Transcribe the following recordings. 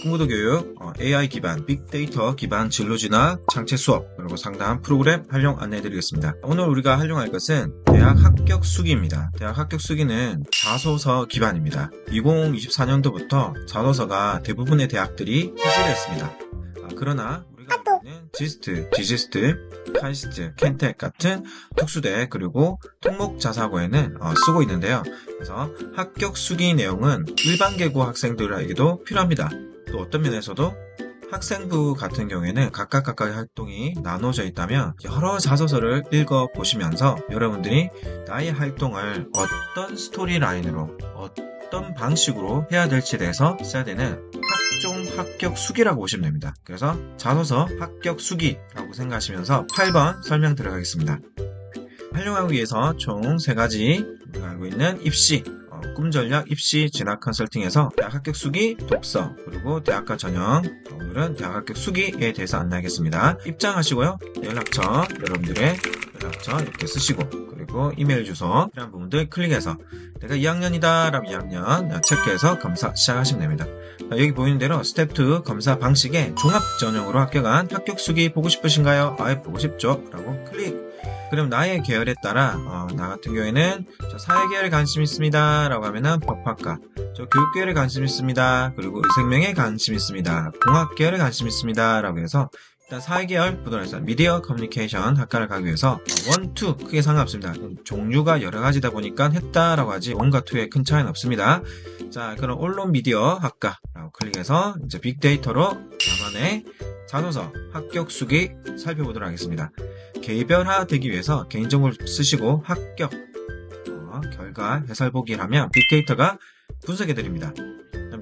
꿈구도 교육 AI 기반 빅데이터 기반 진로 진학 창체 수업 그리고 상담 프로그램 활용 안내해 드리겠습니다. 오늘 우리가 활용할 것은 대학 합격 수기입니다. 대학 합격 수기는 자소서 기반입니다. 2024년도부터 자소서가 대부분의 대학들이 폐지를 했습니다. 그러나 우리가 알고 있는 지스트, 디지스트, 카이스트, 켄텍 같은 특수대 그리고 특목자사고에는 쓰고 있는데요. 그래서 합격 수기 내용은 일반 계고 학생들에게도 필요합니다. 또 어떤 면에서도 학생부 같은 경우에는 각각의 활동이 나눠져 있다면 여러 자소서를 읽어보시면서 여러분들이 나의 활동을 어떤 스토리라인으로 어떤 방식으로 해야 될지에 대해서 써야 되는 학종 합격 수기라고 보시면 됩니다. 그래서 자소서 합격 수기라고 생각하시면서 8번 설명 들어가겠습니다. 활용하기 위해서 총 3가지 우리가 알고 있는 입시, 꿈전략 입시 진학 컨설팅에서 대학 합격 수기 독서 그리고 대학과 전형 오늘은 대학 합격 수기에 대해서 안내하겠습니다. 입장하시고요. 연락처 여러분들의 연락처 이렇게 쓰시고 그리고 이메일 주소 이런 부분들 클릭해서 내가 2학년이다 라면 2학년 체크해서 검사 시작하시면 됩니다. 여기 보이는 대로 스텝 2 검사 방식에 종합 전형으로 합격한 합격 수기 보고 싶으신가요? 보고 싶죠 라고 클릭. 그럼 나의 계열에 따라 나 같은 경우에는 저 사회계열에 관심 있습니다 라고 하면은 법학과, 저 교육계열에 관심 있습니다 그리고 의생명에 관심 있습니다, 공학계열에 관심 있습니다 라고 해서 일단 사회계열 부동산에서 미디어 커뮤니케이션 학과를 가기 위해서 1, 2 크게 상관없습니다. 종류가 여러 가지다 보니까 했다라고 하지 1과 2에 큰 차이는 없습니다. 자, 그럼 언론 미디어 학과라고 클릭해서 이제 빅데이터로 나만의 자소서 합격 수기 살펴보도록 하겠습니다. 개별화 되기 위해서 개인정보를 쓰시고 합격 결과 해설 보기를 하면 빅데이터가 분석해 드립니다.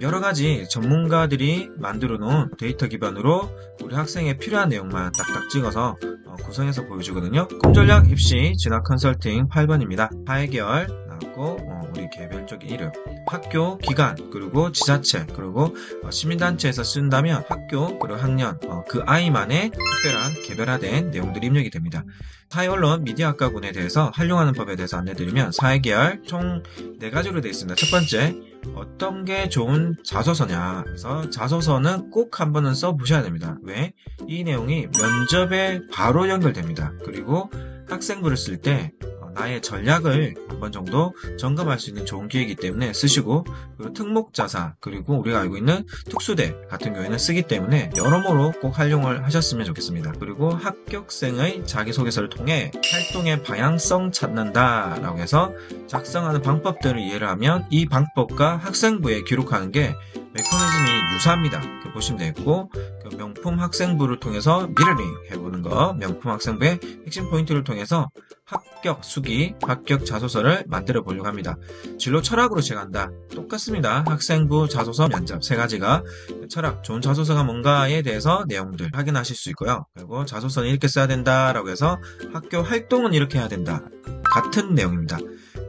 여러가지 전문가들이 만들어 놓은 데이터 기반으로 우리 학생에 필요한 내용만 딱딱 찍어서 구성해서 보여주거든요. 꿈전략 입시 진학 컨설팅 8번입니다. 사회계열 나왔고 우리 개별적인 이름, 학교, 기관, 그리고 지자체, 그리고 시민단체에서 쓴다면 학교, 그리고 학년, 그 아이만의 특별한 개별화된 내용들이 입력이 됩니다. 사회언론 미디어학과군에 대해서 활용하는 법에 대해서 안내드리면 사회계열 총 4가지로 되어 있습니다. 첫 번째, 어떤 게 좋은 자소서냐. 그래서 자소서는 꼭 한 번은 써보셔야 됩니다. 왜? 이 내용이 면접에 바로 연결됩니다. 그리고 학생부를 쓸 때 나의 전략을 한 번 정도 점검할 수 있는 좋은 기회이기 때문에 쓰시고, 그리고 특목자사 그리고 우리가 알고 있는 특수대 같은 경우에는 쓰기 때문에 여러모로 꼭 활용을 하셨으면 좋겠습니다. 그리고 합격생의 자기소개서를 통해 활동의 방향성 찾는다 라고 해서 작성하는 방법들을 이해를 하면 이 방법과 학생부에 기록하는 게 메커니즘이 유사합니다. 보시면 되겠고, 그 명품 학생부를 통해서 미러링 해보는 거, 명품 학생부의 핵심 포인트를 통해서 합격 수기, 합격 자소서를 만들어 보려고 합니다. 진로 철학으로 제가 한다. 똑같습니다. 학생부, 자소서, 면접 3가지가 철학, 좋은 자소서가 뭔가에 대해서 내용들 확인하실 수 있고요. 그리고 자소서는 이렇게 써야 된다라고 해서 학교 활동은 이렇게 해야 된다. 같은 내용입니다.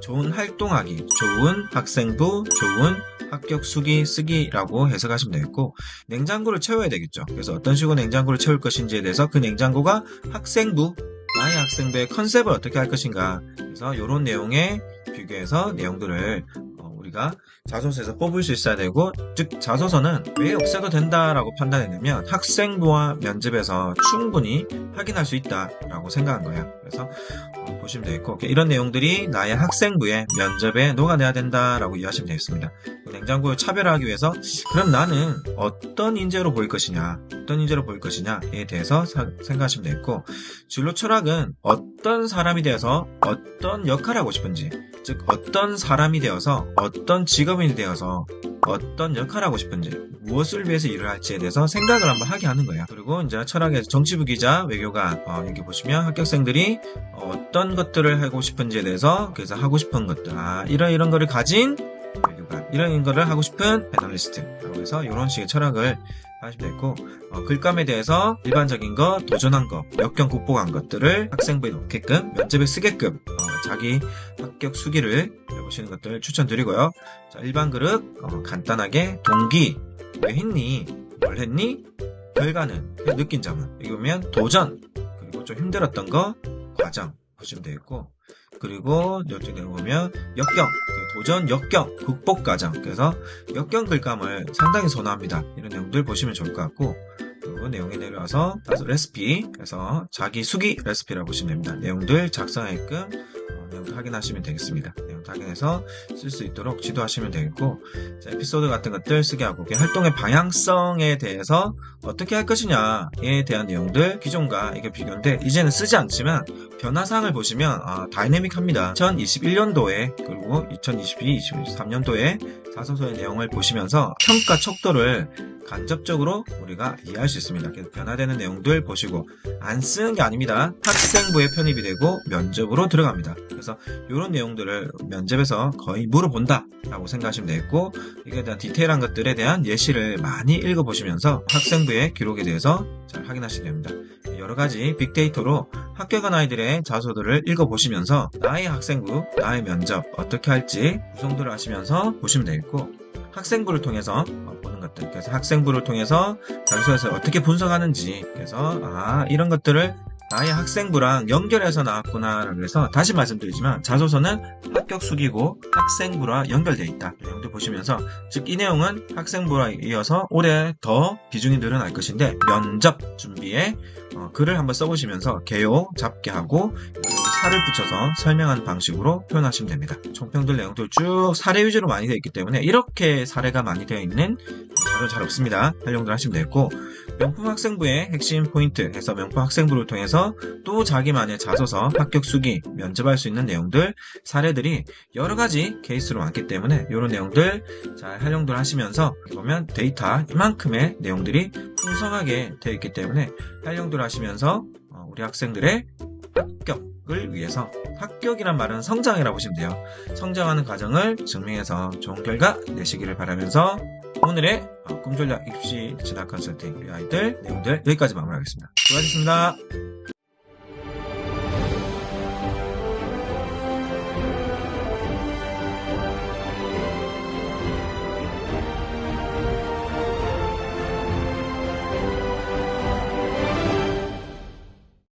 좋은 활동하기, 좋은 학생부, 좋은 합격 수기 쓰기라고 해석하시면 되겠고, 냉장고를 채워야 되겠죠. 그래서 어떤 식으로 냉장고를 채울 것인지에 대해서 그 냉장고가 학생부, 나의 학생부의 컨셉을 어떻게 할 것인가. 그래서 이런 내용에 비교해서 내용들을 우리가 자소서에서 뽑을 수 있어야 되고, 즉 자소서는 왜 없애도 된다라고 판단했냐면 학생부와 면접에서 충분히 확인할 수 있다라고 생각한 거예요. 그래서 보시면 되겠고, 이런 내용들이 나의 학생부에 면접에 녹아내야 된다라고 이해하시면 되겠습니다. 냉장고를 차별화하기 위해서 그럼 나는 어떤 인재로 보일 것이냐, 어떤 인재로 보일 것이냐에 대해서 생각하시면 되겠고, 진로 철학은 어떤 사람이 되어서 어떤 역할을 하고 싶은지, 즉 어떤 사람이 되어서 어떤 직업인이 되어서 어떤 역할을 하고 싶은지, 무엇을 위해서 일을 할지에 대해서 생각을 한번 하게 하는 거예요. 그리고 이제 철학에서 정치부 기자, 외교관 여기 보시면 합격생들이 어떤 것들을 하고 싶은지에 대해서, 그래서 하고 싶은 것들, 이런 거를 가진 외교관, 이런 거를 하고 싶은 애널리스트라고 해서 이런 식의 철학을 하시면 되고, 글감에 대해서 일반적인 거, 도전한 거, 역경 극복한 것들을 학생부에 놓게끔 면접에 쓰게끔 자기 합격 수기를 해보시는 것들을 추천드리고요. 자, 일반 그룹 간단하게 동기, 왜 했니? 뭘 했니? 결과는, 느낀 점은, 여기 보면 도전, 그리고 좀 힘들었던 거, 과정 보시면 되겠고, 그리고 이쪽 내용 보면 역경, 도전, 역경, 극복 과정. 그래서 역경 글감을 상당히 선호합니다. 이런 내용들 보시면 좋을 것 같고, 그리고 내용에 내려와서 레시피, 그래서 자기 수기 레시피라고 보시면 됩니다. 내용들 작성하게끔 내용도 확인하시면 되겠습니다. 내용 확인해서 쓸 수 있도록 지도하시면 되겠고, 자, 에피소드 같은 것들 쓰게 하고, 활동의 방향성에 대해서 어떻게 할 것이냐에 대한 내용들 기존과 이게 비교인데, 이제는 쓰지 않지만 변화사항을 보시면 다이내믹합니다. 2021년도에 그리고 2022, 2023년도에 자소서의 내용을 보시면서 평가 척도를 간접적으로 우리가 이해할 수 있습니다. 그래서 변화되는 내용들 보시고, 안 쓰는 게 아닙니다. 학생부에 편입이 되고 면접으로 들어갑니다. 그래서 이런 내용들을 면접에서 거의 물어본다 라고 생각하시면 되겠고, 이거에 대한 디테일한 것들에 대한 예시를 많이 읽어보시면서 학생부의 기록에 대해서 잘 확인하시면 됩니다. 여러 가지 빅데이터로 합격한 아이들의 자소들을 읽어보시면서 나의 학생부, 나의 면접 어떻게 할지 구성들을 하시면서 보시면 되겠고, 학생부를 통해서 보는 것들, 그래서 학생부를 통해서 자소서에서 어떻게 분석하는지, 그래서 이런 것들을 나의 학생부랑 연결해서 나왔구나. 그래서 다시 말씀드리지만 자소서는 합격 수기고 학생부와 연결되어 있다. 내용도 보시면서, 즉 이 내용은 학생부와 이어서 올해 더 비중이 늘어날 것인데, 면접 준비에 글을 한번 써보시면서 개요 잡게 하고 사를 붙여서 설명하는 방식으로 표현하시면 됩니다. 총평들 내용도 쭉 사례 위주로 많이 되어 있기 때문에 이렇게 사례가 많이 되어 있는 자료 잘 없습니다. 활용들 하시면 되고, 명품 학생부의 핵심 포인트 해서 명품 학생부를 통해서 또 자기만의 자소서, 합격 수기, 면접할 수 있는 내용들, 사례들이 여러 가지 케이스로 많기 때문에 이런 내용들 잘 활용들 하시면서, 보면 데이터 이만큼의 내용들이 풍성하게 되어 있기 때문에 활용들 하시면서 우리 학생들의 합격을 위해서, 합격이란 말은 성장이라고 보시면 돼요. 성장하는 과정을 증명해서 좋은 결과 내시기를 바라면서 오늘의 꿈전략 입시 진학 컨설팅 우리 아이들 내용들 여기까지 마무리하겠습니다. 수고하셨습니다.